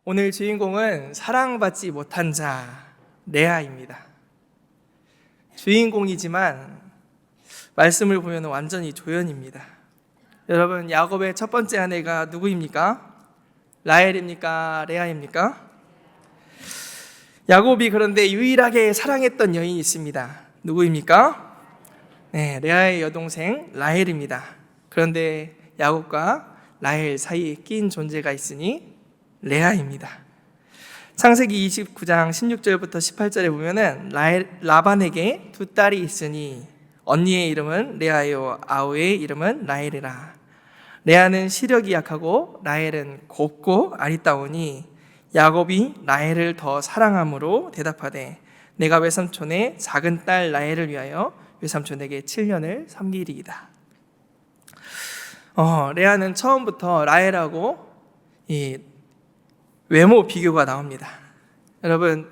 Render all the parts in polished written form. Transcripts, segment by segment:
오늘 주인공은 사랑받지 못한 자 레아입니다. 주인공이지만 말씀을 보면 완전히 조연입니다. 여러분, 야곱의 첫 번째 아내가 누구입니까? 라헬입니까? 레아입니까? 야곱이 그런데 유일하게 사랑했던 여인이 있습니다. 누구입니까? 네, 레아의 여동생 라헬입니다. 그런데 야곱과 라헬 사이에 낀 존재가 있으니 레아입니다. 창세기 29장 16절부터 18절에 보면은 라반에게 두 딸이 있으니 언니의 이름은 레아요 아우의 이름은 라헬이라. 레아는 시력이 약하고 라헬은 곱고 아리따우니 야곱이 라헬을 더 사랑함으로 대답하되 내가 외삼촌의 작은 딸 라헬을 위하여 외삼촌에게 7년을 섬기리이다. 레아는 처음부터 라헬하고 이 외모 비교가 나옵니다. 여러분,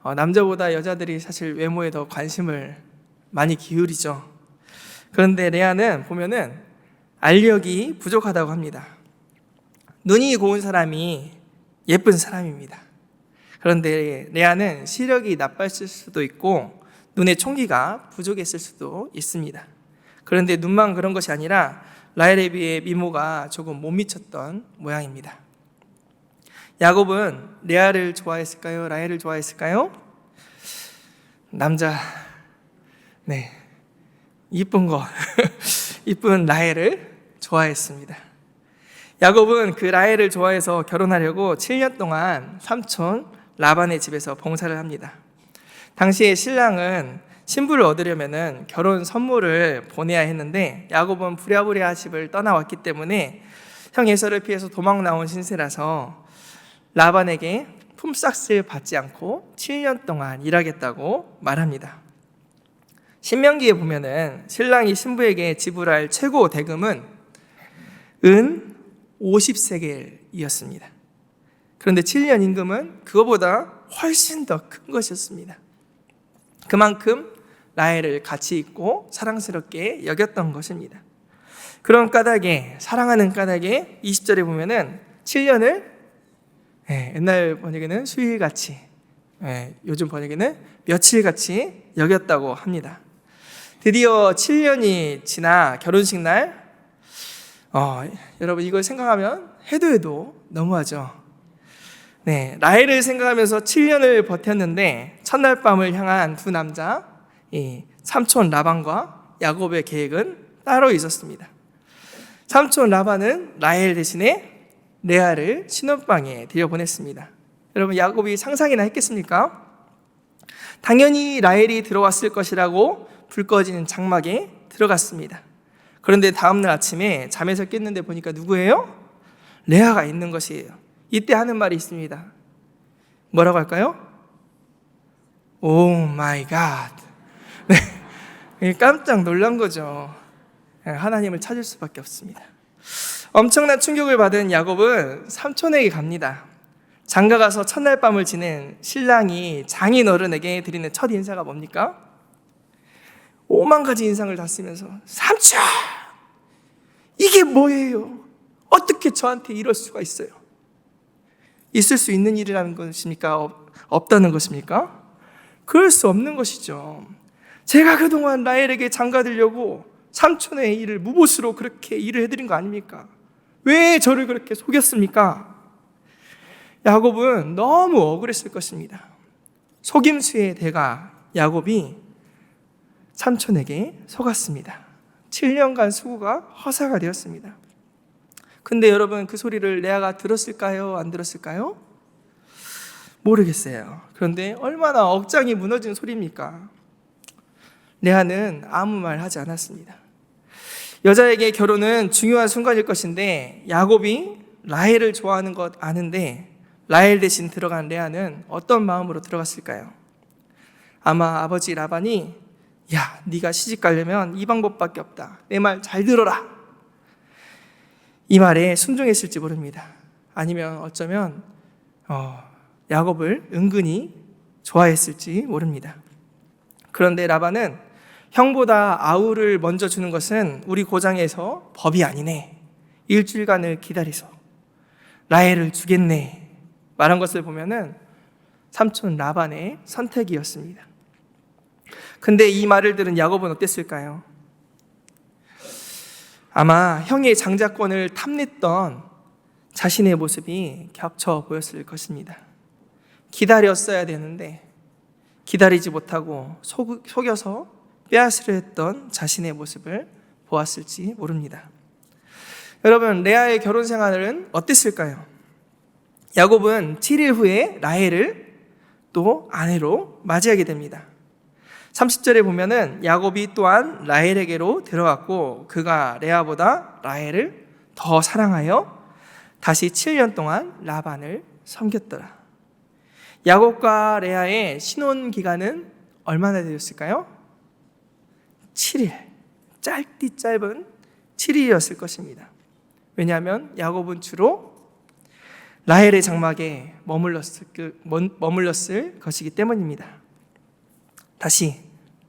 남자보다 여자들이 사실 외모에 더 관심을 많이 기울이죠. 그런데 레아는 보면은 알력이 부족하다고 합니다. 눈이 고운 사람이 예쁜 사람입니다. 그런데 레아는 시력이 나빴을 수도 있고 눈의 총기가 부족했을 수도 있습니다. 그런데 눈만 그런 것이 아니라 라헬에 비해 미모가 조금 못 미쳤던 모양입니다. 야곱은 레아를 좋아했을까요? 라헬을 좋아했을까요? 남자, 이쁜 거, 이쁜 라헬을 좋아했습니다. 야곱은 그 라헬을 좋아해서 결혼하려고 7년 동안 삼촌 라반의 집에서 봉사를 합니다. 당시에 신랑은 신부를 얻으려면 결혼 선물을 보내야 했는데 야곱은 부랴부랴 집을 떠나왔기 때문에 형 에서를 피해서 도망 나온 신세라서 라반에게 품삯을 받지 않고 7년 동안 일하겠다고 말합니다. 신명기에 보면은 신랑이 신부에게 지불할 최고 대금은 은 50세겔이었습니다. 그런데 7년 임금은 그거보다 훨씬 더 큰 것이었습니다. 그만큼 라헬을 가치 있고 사랑스럽게 여겼던 것입니다. 그런 까닭에, 사랑하는 까닭에 20절에 보면은 7년을 옛날 번역에는 수일같이, 요즘 번역에는 며칠같이 여겼다고 합니다. 드디어 7년이 지나 결혼식 날, 여러분 이걸 생각하면 해도 너무하죠. 라헬을 생각하면서 7년을 버텼는데 첫날 밤을 향한 두 남자, 삼촌 라반과 야곱의 계획은 따로 있었습니다. 삼촌 라반은 라헬 대신에 레아를 신혼방에 들여보냈습니다. 여러분, 야곱이 상상이나 했겠습니까? 당연히 라헬이 들어왔을 것이라고 불 꺼진 장막에 들어갔습니다. 그런데 다음날 아침에 잠에서 깼는데 보니까 누구예요? 레아가 있는 것이에요. 이때 하는 말이 있습니다. 뭐라고 할까요? 오 마이 갓. 깜짝 놀란 거죠. 하나님을 찾을 수밖에 없습니다. 엄청난 충격을 받은 야곱은 삼촌에게 갑니다. 장가가서 첫날 밤을 지낸 신랑이 장인 어른에게 드리는 첫 인사가 뭡니까? 5만 가지 인상을 다 쓰면서 삼촌! 이게 뭐예요? 어떻게 저한테 이럴 수가 있어요? 있을 수 있는 일이라는 것입니까? 없다는 것입니까? 그럴 수 없는 것이죠. 제가 그동안 라헬에게 장가들려고 삼촌의 일을 무보수로 그렇게 일을 해드린 거 아닙니까? 왜 저를 그렇게 속였습니까? 야곱은 너무 억울했을 것입니다. 속임수의 대가 야곱이 삼촌에게 속았습니다. 7년간 수고가 허사가 되었습니다. 근데 여러분, 그 소리를 레아가 들었을까요? 안 들었을까요? 모르겠어요. 그런데 얼마나 억장이 무너진 소리입니까? 레아는 아무 말 하지 않았습니다. 여자에게 결혼은 중요한 순간일 것인데 야곱이 라헬을 좋아하는 것 아는데 라헬 대신 들어간 레아는 어떤 마음으로 들어갔을까요? 아마 아버지 라반이 야, 네가 시집 가려면 이 방법밖에 없다. 내 말 잘 들어라. 이 말에 순종했을지 모릅니다. 아니면 어쩌면 야곱을 은근히 좋아했을지 모릅니다. 그런데 라반은 형보다 아우를 먼저 주는 것은 우리 고장에서 법이 아니네. 일주일간을 기다리소. 라헬을 주겠네. 말한 것을 보면은 삼촌 라반의 선택이었습니다. 근데 이 말을 들은 야곱은 어땠을까요? 아마 형의 장자권을 탐냈던 자신의 모습이 겹쳐 보였을 것입니다. 기다렸어야 되는데 기다리지 못하고 속여서 빼앗으려 했던 자신의 모습을 보았을지 모릅니다. 여러분, 레아의 결혼 생활은 어땠을까요? 야곱은 7일 후에 라헬을 또 아내로 맞이하게 됩니다. 30절에 보면은 야곱이 또한 라헬에게로 들어갔고 그가 레아보다 라헬을 더 사랑하여 다시 7년 동안 라반을 섬겼더라. 야곱과 레아의 신혼 기간은 얼마나 되었을까요? 7일. 짧디 짧은 7일이었을 것입니다. 왜냐하면 야곱은 주로 라헬의 장막에 머물렀을 것이기 때문입니다. 다시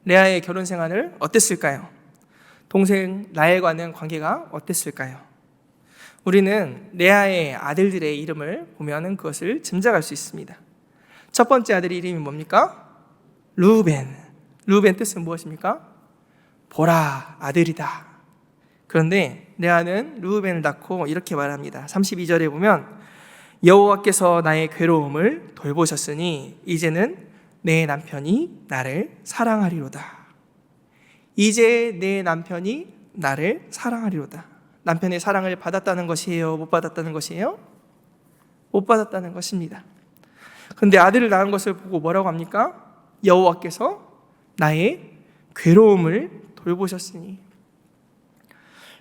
레아의 결혼 생활을 어땠을까요? 동생 라헬과는 관계가 어땠을까요? 우리는 레아의 아들들의 이름을 보면 그것을 짐작할 수 있습니다. 첫 번째 아들의 이름이 뭡니까? 르우벤. 르우벤 뜻은 무엇입니까? 보라, 아들이다. 그런데 레아는 르우벤을 낳고 이렇게 말합니다. 32절에 보면 여호와께서 나의 괴로움을 돌보셨으니 이제는 내 남편이 나를 사랑하리로다. 이제 내 남편이 나를 사랑하리로다. 남편의 사랑을 받았다는 것이에요? 못 받았다는 것이에요? 못 받았다는 것입니다. 그런데 아들을 낳은 것을 보고 뭐라고 합니까? 여호와께서 나의 괴로움을 돌보셨으니.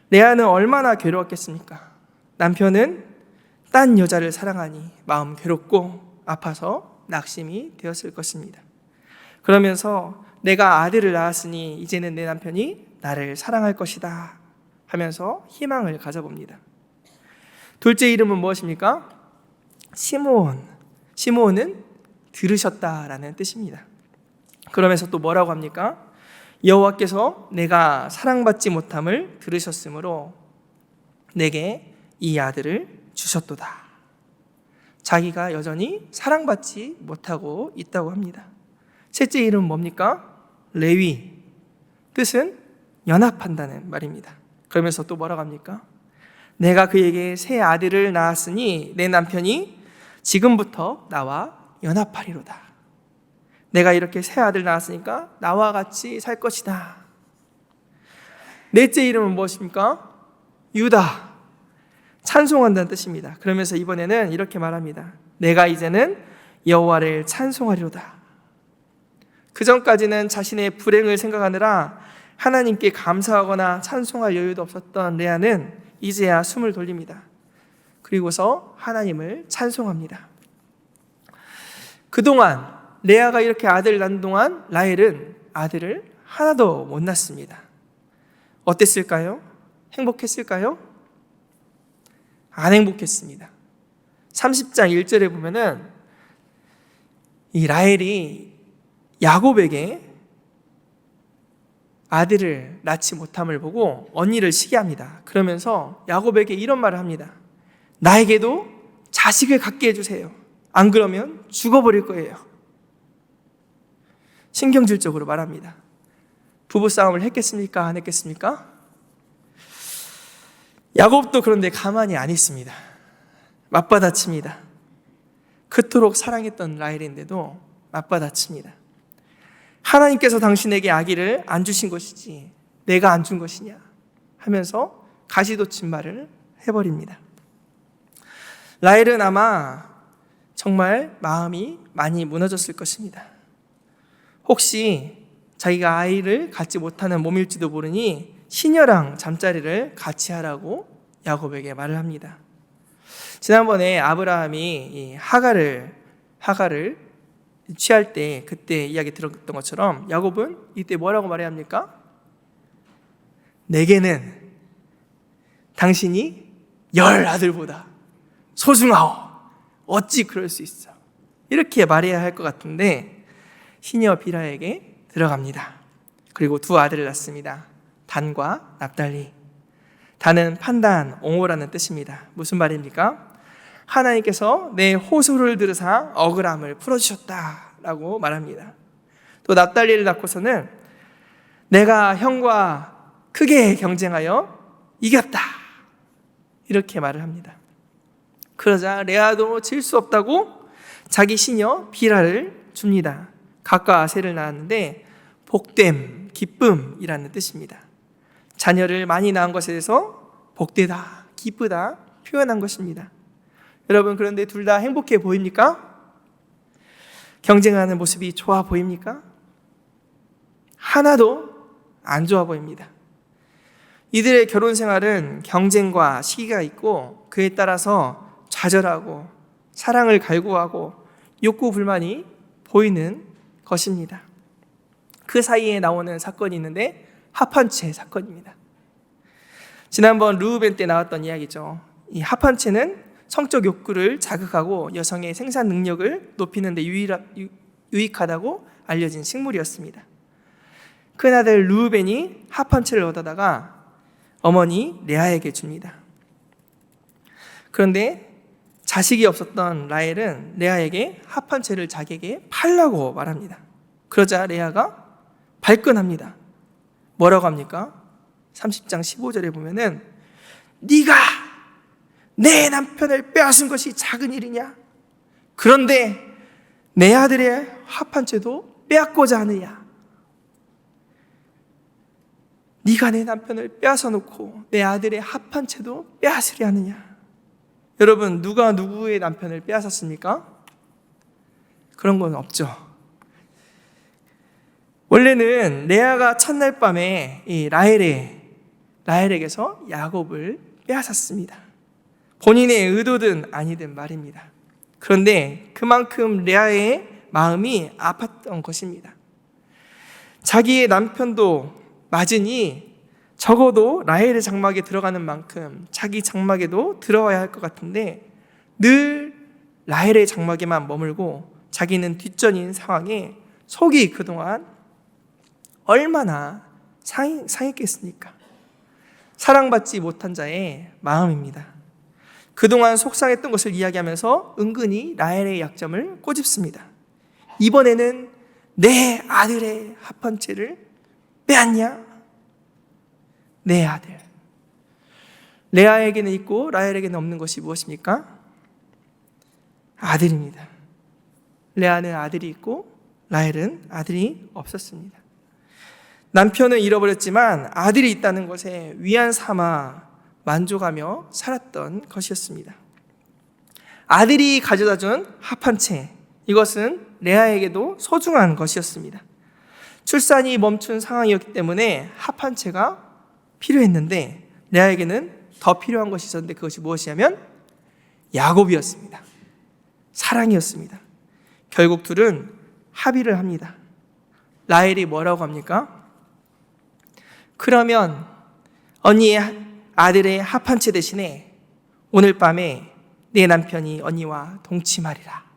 레아는 얼마나 괴로웠겠습니까? 남편은 딴 여자를 사랑하니 마음 괴롭고 아파서 낙심이 되었을 것입니다. 그러면서 내가 아들을 낳았으니 이제는 내 남편이 나를 사랑할 것이다 하면서 희망을 가져봅니다. 둘째 이름은 무엇입니까? 시므온. 시므온은 들으셨다라는 뜻입니다. 그러면서 또 뭐라고 합니까? 여호와께서 내가 사랑받지 못함을 들으셨으므로 내게 이 아들을 주셨도다. 자기가 여전히 사랑받지 못하고 있다고 합니다. 셋째 이름은 뭡니까? 레위. 뜻은 연합한다는 말입니다. 그러면서 또 뭐라고 합니까? 내가 그에게 새 아들을 낳았으니 내 남편이 지금부터 나와 연합하리로다. 내가 이렇게 새 아들 낳았으니까 나와 같이 살 것이다. 넷째 이름은 무엇입니까? 유다. 찬송한다는 뜻입니다. 그러면서 이번에는 이렇게 말합니다. 내가 이제는 여호와를 찬송하리로다. 그 전까지는 자신의 불행을 생각하느라 하나님께 감사하거나 찬송할 여유도 없었던 레아는 이제야 숨을 돌립니다. 그리고서 하나님을 찬송합니다. 그동안 레아가 이렇게 아들을 낳는 동안 라헬은 아들을 하나도 못 낳습니다. 어땠을까요? 행복했을까요? 안 행복했습니다. 30장 1절에 보면은 이 라헬이 야곱에게 아들을 낳지 못함을 보고 언니를 시기합니다. 그러면서 야곱에게 이런 말을 합니다. 나에게도 자식을 갖게 해주세요. 안 그러면 죽어버릴 거예요. 신경질적으로 말합니다. 부부싸움을 했겠습니까? 안 했겠습니까? 야곱도 그런데 가만히 안 있습니다. 맞받아칩니다. 그토록 사랑했던 라헬인데도 맞받아칩니다. 하나님께서 당신에게 아기를 안 주신 것이지 내가 안 준 것이냐 하면서 가시돋친 말을 해버립니다. 라헬은 아마 정말 마음이 많이 무너졌을 것입니다. 혹시 자기가 아이를 갖지 못하는 몸일지도 모르니 시녀랑 잠자리를 같이 하라고 야곱에게 말을 합니다. 지난번에 아브라함이 이 하갈을 취할 때 그때 이야기 들었던 것처럼 야곱은 이때 뭐라고 말해야 합니까? 내게는 당신이 10 아들보다 소중하오. 어찌 그럴 수 있어. 이렇게 말해야 할 것 같은데 시녀 비라에게 들어갑니다. 그리고 2 아들을 낳습니다. 단과 납달리. 단은 판단, 옹호라는 뜻입니다. 무슨 말입니까? 하나님께서 내 호소를 들으사 억울함을 풀어주셨다라고 말합니다. 또 납달리를 낳고서는 내가 형과 크게 경쟁하여 이겼다 이렇게 말을 합니다. 그러자 레아도 질 수 없다고 자기 시녀 빌하를 줍니다. 갓과 아셀을 낳았는데 복됨, 기쁨이라는 뜻입니다. 자녀를 많이 낳은 것에 대해서 복되다, 기쁘다 표현한 것입니다. 여러분, 그런데 둘 다 행복해 보입니까? 경쟁하는 모습이 좋아 보입니까? 하나도 안 좋아 보입니다. 이들의 결혼 생활은 경쟁과 시기가 있고 그에 따라서 좌절하고 사랑을 갈구하고 욕구 불만이 보이는 것입니다. 그 사이에 나오는 사건이 있는데 합한채 사건입니다. 지난번 루우벤 때 나왔던 이야기죠. 이 합한채는 성적 욕구를 자극하고 여성의 생산 능력을 높이는 데 유익하다고 알려진 식물이었습니다. 큰아들 루우벤이 합한채를 얻어다가 어머니 레아에게 줍니다. 그런데 자식이 없었던 라헬은 레아에게 합한채를 자기에게 팔라고 말합니다. 그러자 레아가 발끈합니다. 뭐라고 합니까? 30장 15절에 보면은 네가 내 남편을 빼앗은 것이 작은 일이냐? 그런데 내 아들의 합한채도 빼앗고자 하느냐? 네가 내 남편을 빼앗아 놓고 내 아들의 합한채도 빼앗으려 하느냐? 여러분, 누가 누구의 남편을 빼앗았습니까? 그런 건 없죠. 원래는 레아가 첫날 밤에 이 라헬에게서 야곱을 빼앗았습니다. 본인의 의도든 아니든 말입니다. 그런데 그만큼 레아의 마음이 아팠던 것입니다. 자기의 남편도 맞으니 적어도 라헬의 장막에 들어가는 만큼 자기 장막에도 들어와야 할 것 같은데 늘 라헬의 장막에만 머물고 자기는 뒷전인 상황에 속이 그동안 얼마나 상했겠습니까? 사랑받지 못한 자의 마음입니다. 그동안 속상했던 것을 이야기하면서 은근히 라헬의 약점을 꼬집습니다. 이번에는 내 아들의 합한채를 빼앗냐? 내 아들. 레아에게는 있고 라헬에게는 없는 것이 무엇입니까? 아들입니다. 레아는 아들이 있고 라헬은 아들이 없었습니다. 남편은 잃어버렸지만 아들이 있다는 것에 위안 삼아 만족하며 살았던 것이었습니다. 아들이 가져다 준 합한채, 이것은 레아에게도 소중한 것이었습니다. 출산이 멈춘 상황이었기 때문에 합한채가 필요했는데 레아에게는 더 필요한 것이 있었는데 그것이 무엇이냐면 야곱이었습니다. 사랑이었습니다. 결국 둘은 합의를 합니다. 라헬이 뭐라고 합니까? 그러면 언니의 아들의 합한채 대신에 오늘 밤에 내 남편이 언니와 동침하리라.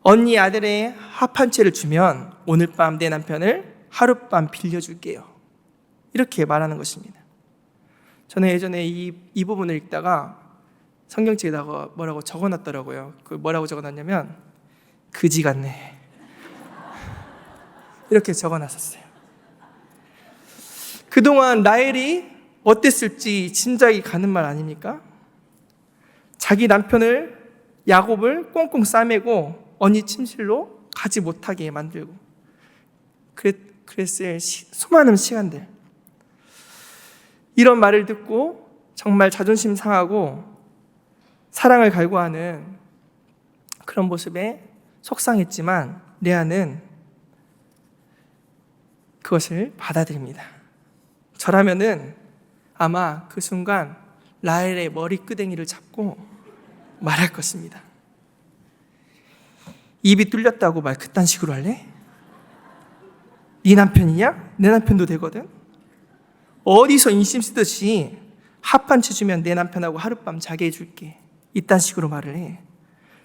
언니 아들의 합한채를 주면 오늘 밤 내 남편을 하룻밤 빌려줄게요. 이렇게 말하는 것입니다. 저는 예전에 이 부분을 읽다가 성경책에다가 뭐라고 적어놨더라고요. 그 뭐라고 적어놨냐면 그지 같네. 이렇게 적어놨었어요. 그동안 라헬이 어땠을지 짐작이 가는 말 아닙니까? 자기 남편을 야곱을 꽁꽁 싸매고 언니 침실로 가지 못하게 만들고 그랬을 수많은 시간들, 이런 말을 듣고 정말 자존심 상하고 사랑을 갈구하는 그런 모습에 속상했지만 레아는 그것을 받아들입니다. 저라면은 아마 그 순간 라헬의 머리끄댕이를 잡고 말할 것입니다. 입이 뚫렸다고 말 그딴 식으로 할래? 네 남편이냐? 내 남편도 되거든? 어디서 인심 쓰듯이 합한채 주면 내 남편하고 하룻밤 자게 해줄게. 이딴 식으로 말을 해.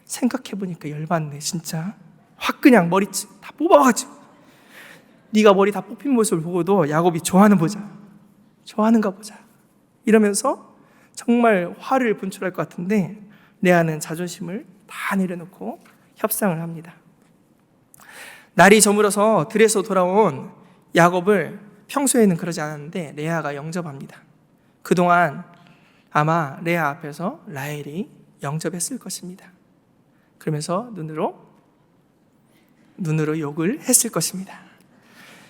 생각해보니까 열받네 진짜. 확 그냥 머리 다 뽑아가지고 네가 머리 다 뽑힌 모습을 보고도 야곱이 좋아하는가 보자 이러면서 정말 화를 분출할 것 같은데 레아는 자존심을 다 내려놓고 협상을 합니다. 날이 저물어서 들에서 돌아온 야곱을 평소에는 그러지 않았는데 레아가 영접합니다. 그동안 아마 레아 앞에서 라헬이 영접했을 것입니다. 그러면서 눈으로 욕을 했을 것입니다.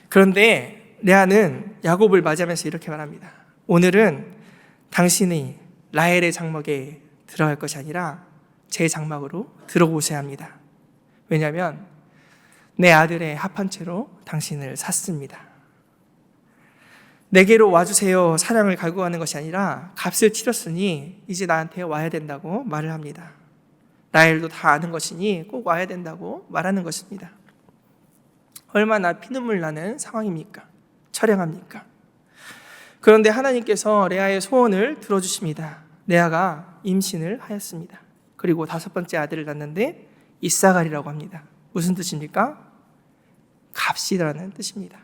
그런데 레아는 야곱을 맞이하면서 이렇게 말합니다. 오늘은 당신이 라헬의 장막에 들어갈 것이 아니라 제 장막으로 들어오셔야 합니다. 왜냐하면 내 아들의 합한 채로 당신을 샀습니다. 내게로 와주세요 사랑을 갈구 하는 것이 아니라 값을 치렀으니 이제 나한테 와야 된다고 말을 합니다. 라헬도 다 아는 것이니 꼭 와야 된다고 말하는 것입니다. 얼마나 피눈물 나는 상황입니까? 처량합니까? 그런데 하나님께서 레아의 소원을 들어주십니다. 레아가 임신을 하였습니다. 그리고 5번째 아들을 낳는데 이사갈이라고 합니다. 무슨 뜻입니까? 값이라는 뜻입니다.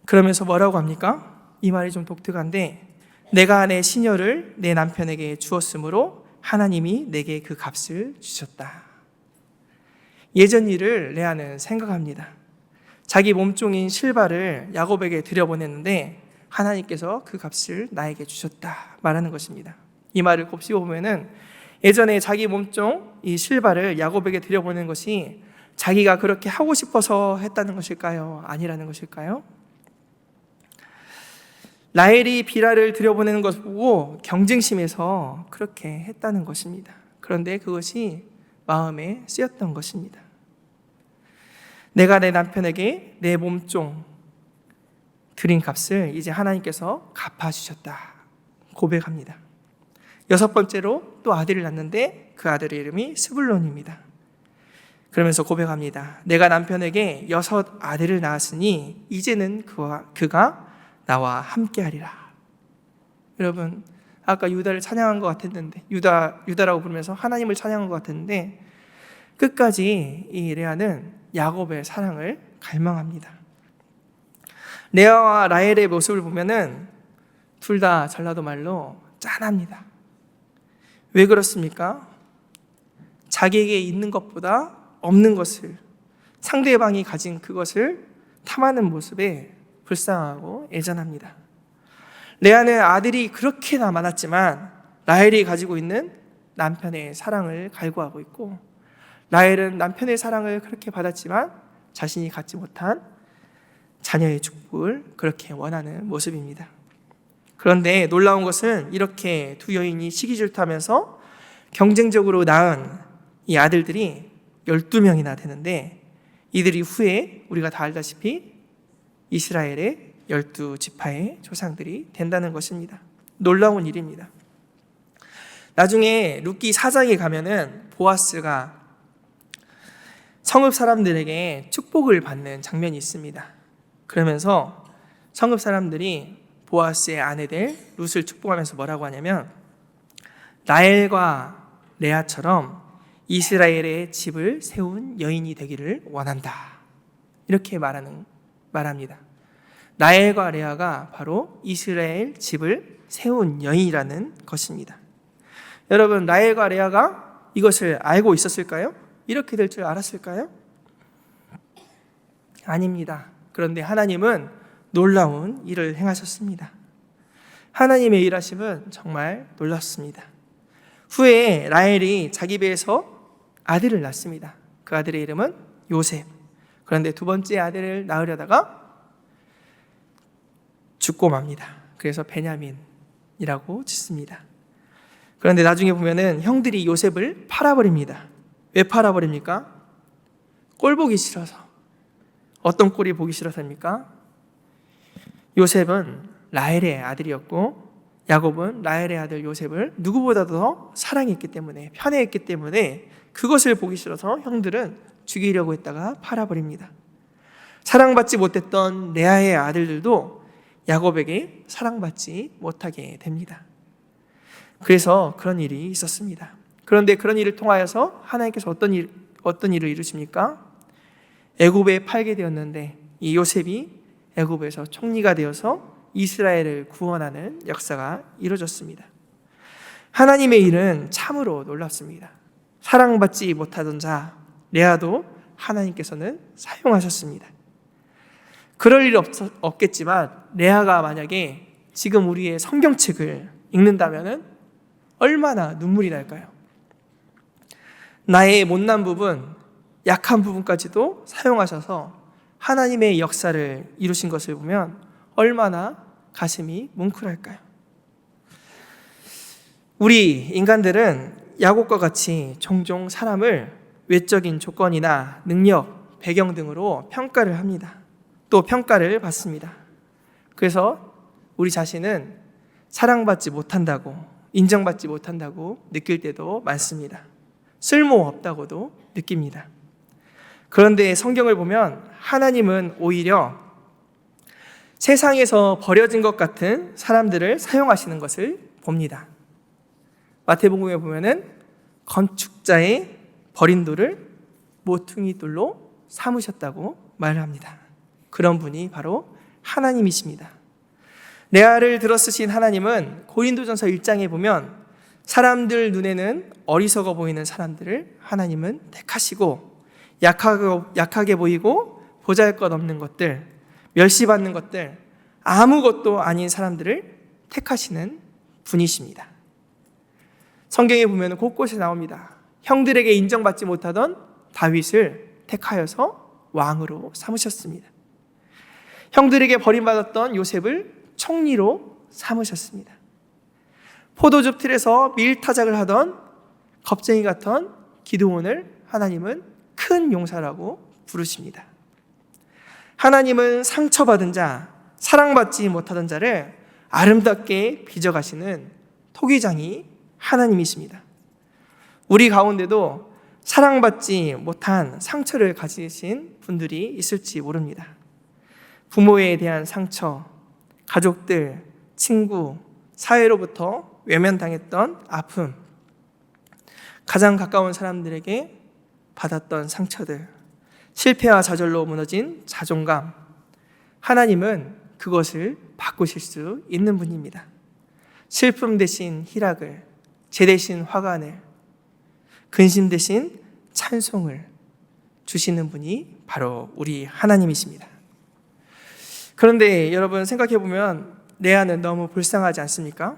그러면서 뭐라고 합니까? 이 말이 좀 독특한데 내가 내 시녀를 내 남편에게 주었으므로 하나님이 내게 그 값을 주셨다. 예전 일을 레아는 생각합니다. 자기 몸종인 실바를 야곱에게 들여보냈는데 하나님께서 그 값을 나에게 주셨다 말하는 것입니다. 이 말을 곱씹어 보면은 예전에 자기 몸종 이 실바를 야곱에게 들여보낸 것이 자기가 그렇게 하고 싶어서 했다는 것일까요? 아니라는 것일까요? 라헬이 비라를 들여보내는 것을 보고 경쟁심에서 그렇게 했다는 것입니다. 그런데 그것이 마음에 쓰였던 것입니다. 내가 내 남편에게 내 몸종 드린 값을 이제 하나님께서 갚아주셨다 고백합니다. 6번째로 또 아들을 낳는데 그 아들의 이름이 스불론입니다. 그러면서 고백합니다. 내가 남편에게 6 아들을 낳았으니 이제는 그가 나와 함께하리라. 여러분, 아까 유다를 찬양한 것 같았는데 유다라고 부르면서 하나님을 찬양한 것 같았는데 끝까지 이 레아는 야곱의 사랑을 갈망합니다. 레아와 라헬의 모습을 보면은 둘 다 전라도 말로 짠합니다. 왜 그렇습니까? 자기에게 있는 것보다 없는 것을, 상대방이 가진 그것을 탐하는 모습에 불쌍하고 애잔합니다. 레아는 아들이 그렇게나 많았지만 라헬이 가지고 있는 남편의 사랑을 갈구하고 있고, 라헬은 남편의 사랑을 그렇게 받았지만 자신이 갖지 못한 자녀의 축복을 그렇게 원하는 모습입니다. 그런데 놀라운 것은 이렇게 두 여인이 시기 질투하면서 경쟁적으로 낳은 이 아들들이 12명이나 되는데 이들이 후에 우리가 다 알다시피 이스라엘의 12지파의 조상들이 된다는 것입니다. 놀라운 일입니다. 나중에 룻기 4장에 가면은 보아스가 성읍 사람들에게 축복을 받는 장면이 있습니다. 그러면서 성읍 사람들이 보아스의 아내들 룻을 축복하면서 뭐라고 하냐면 라헬과 레아처럼 이스라엘의 집을 세운 여인이 되기를 원한다. 이렇게 말합니다. 라헬과 레아가 바로 이스라엘 집을 세운 여인이라는 것입니다. 여러분, 라헬과 레아가 이것을 알고 있었을까요? 이렇게 될 줄 알았을까요? 아닙니다. 그런데 하나님은 놀라운 일을 행하셨습니다. 하나님의 일하심은 정말 놀랍습니다. 후에 라헬이 자기 배에서 아들을 낳습니다. 그 아들의 이름은 요셉. 그런데 2번째 아들을 낳으려다가 죽고 맙니다. 그래서 베냐민이라고 짓습니다. 그런데 나중에 보면은 형들이 요셉을 팔아버립니다. 왜 팔아버립니까? 꼴 보기 싫어서. 어떤 꼴이 보기 싫어서입니까? 요셉은 라헬의 아들이었고 야곱은 라헬의 아들 요셉을 누구보다도 더 사랑했기 때문에, 편애했기 때문에 그것을 보기 싫어서 형들은 죽이려고 했다가 팔아버립니다. 사랑받지 못했던 레아의 아들들도 야곱에게 사랑받지 못하게 됩니다. 그래서 그런 일이 있었습니다. 그런데 그런 일을 통하여서 하나님께서 어떤 일을 이루십니까? 애굽에 팔게 되었는데 이 요셉이 애굽에서 총리가 되어서 이스라엘을 구원하는 역사가 이루어졌습니다. 하나님의 일은 참으로 놀랍습니다. 사랑받지 못하던 자 레아도 하나님께서는 사용하셨습니다. 그럴 일 없겠지만 레아가 만약에 지금 우리의 성경책을 읽는다면 얼마나 눈물이 날까요? 나의 못난 부분, 약한 부분까지도 사용하셔서 하나님의 역사를 이루신 것을 보면 얼마나 가슴이 뭉클할까요? 우리 인간들은 야곱과 같이 종종 사람을 외적인 조건이나 능력, 배경 등으로 평가를 합니다. 또 평가를 받습니다. 그래서 우리 자신은 사랑받지 못한다고, 인정받지 못한다고 느낄 때도 많습니다. 쓸모없다고도 느낍니다. 그런데 성경을 보면 하나님은 오히려 세상에서 버려진 것 같은 사람들을 사용하시는 것을 봅니다. 마태복음에 보면은 건축자의 버린 돌을 모퉁이 돌로 삼으셨다고 말을 합니다. 그런 분이 바로 하나님이십니다. 레아를 들어쓰신 하나님은 고린도전서 1장에 보면 사람들 눈에는 어리석어 보이는 사람들을 하나님은 택하시고 약하게 보이고 보잘것없는 것들, 멸시받는 것들, 아무것도 아닌 사람들을 택하시는 분이십니다. 성경에 보면 곳곳에 나옵니다. 형들에게 인정받지 못하던 다윗을 택하여서 왕으로 삼으셨습니다. 형들에게 버림받았던 요셉을 총리로 삼으셨습니다. 포도즙 틀에서 밀타작을 하던 겁쟁이 같은 기드온을 하나님은 큰 용사라고 부르십니다. 하나님은 상처받은 자, 사랑받지 못하던 자를 아름답게 빚어가시는 토기장이 하나님이십니다. 우리 가운데도 사랑받지 못한 상처를 가지신 분들이 있을지 모릅니다. 부모에 대한 상처, 가족들, 친구, 사회로부터 외면당했던 아픔, 가장 가까운 사람들에게 받았던 상처들, 실패와 좌절로 무너진 자존감, 하나님은 그것을 바꾸실 수 있는 분입니다. 슬픔 대신 희락을, 재 대신 화관을, 근심 대신 찬송을 주시는 분이 바로 우리 하나님이십니다. 그런데 여러분 생각해보면 레아는 너무 불쌍하지 않습니까?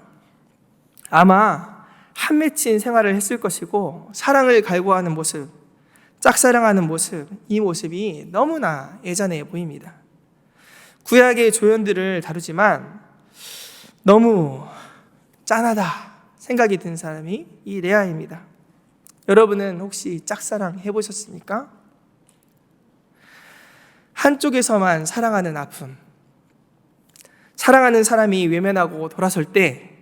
아마 한 맺힌 생활을 했을 것이고 사랑을 갈구하는 모습, 짝사랑하는 모습, 이 모습이 너무나 애잔해 보입니다. 구약의 조연들을 다루지만 너무 짠하다 생각이 든 사람이 이 레아입니다. 여러분은 혹시 짝사랑 해보셨습니까? 한쪽에서만 사랑하는 아픔, 사랑하는 사람이 외면하고 돌아설 때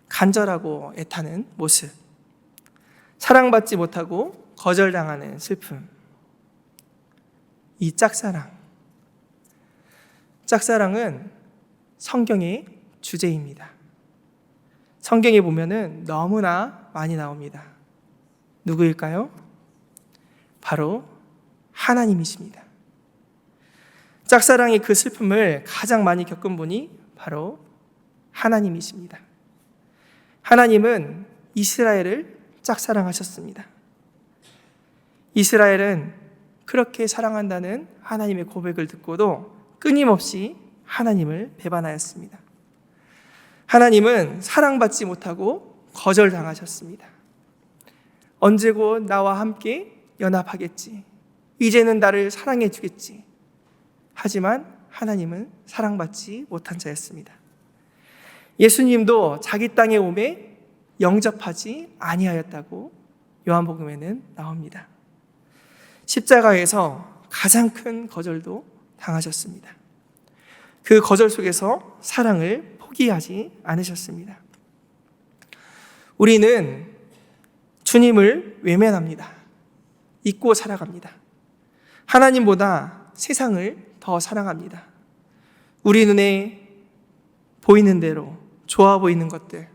간절하고 애타는 모습, 사랑받지 못하고 거절당하는 슬픔, 이 짝사랑은 성경의 주제입니다. 성경에 보면은 너무나 많이 나옵니다. 누구일까요? 바로 하나님이십니다. 짝사랑의 그 슬픔을 가장 많이 겪은 분이 바로 하나님이십니다. 하나님은 이스라엘을 짝사랑하셨습니다. 이스라엘은 그렇게 사랑한다는 하나님의 고백을 듣고도 끊임없이 하나님을 배반하였습니다. 하나님은 사랑받지 못하고 거절당하셨습니다. 언제고 나와 함께 연합하겠지. 이제는 나를 사랑해 주겠지. 하지만 하나님은 사랑받지 못한 자였습니다. 예수님도 자기 땅에 오매 영접하지 아니하였다고 요한복음에는 나옵니다. 십자가에서 가장 큰 거절도 당하셨습니다. 그 거절 속에서 사랑을 포기하지 않으셨습니다. 우리는 주님을 외면합니다. 잊고 살아갑니다. 하나님보다 세상을 더 사랑합니다. 우리 눈에 보이는 대로 좋아 보이는 것들,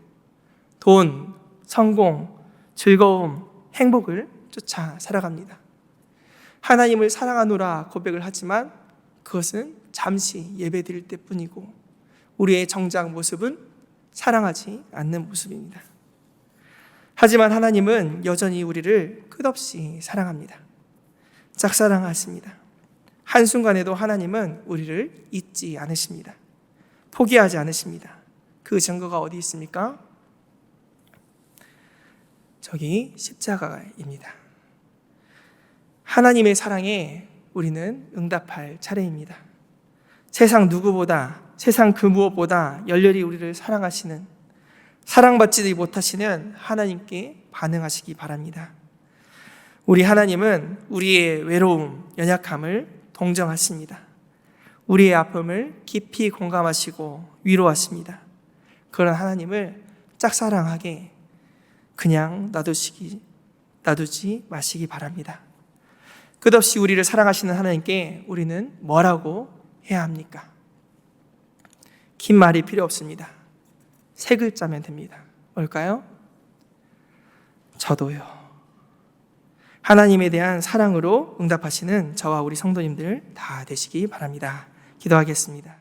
돈, 성공, 즐거움, 행복을 쫓아 살아갑니다. 하나님을 사랑하노라 고백을 하지만 그것은 잠시 예배 드릴 때뿐이고 우리의 정작 모습은 사랑하지 않는 모습입니다. 하지만 하나님은 여전히 우리를 끝없이 사랑합니다. 짝사랑하십니다. 한순간에도 하나님은 우리를 잊지 않으십니다. 포기하지 않으십니다. 그 증거가 어디 있습니까? 저기 십자가입니다. 하나님의 사랑에 우리는 응답할 차례입니다. 세상 누구보다, 세상 그 무엇보다 열렬히 우리를 사랑하시는, 사랑받지 못하시는 하나님께 반응하시기 바랍니다. 우리 하나님은 우리의 외로움, 연약함을 동정하십니다. 우리의 아픔을 깊이 공감하시고 위로하십니다. 그런 하나님을 짝사랑하게 그냥 놔두지 마시기 바랍니다. 끝없이 우리를 사랑하시는 하나님께 우리는 뭐라고 해야 합니까? 긴 말이 필요 없습니다. 세 글자면 됩니다. 뭘까요? 저도요. 하나님에 대한 사랑으로 응답하시는 저와 우리 성도님들 다 되시기 바랍니다. 기도하겠습니다.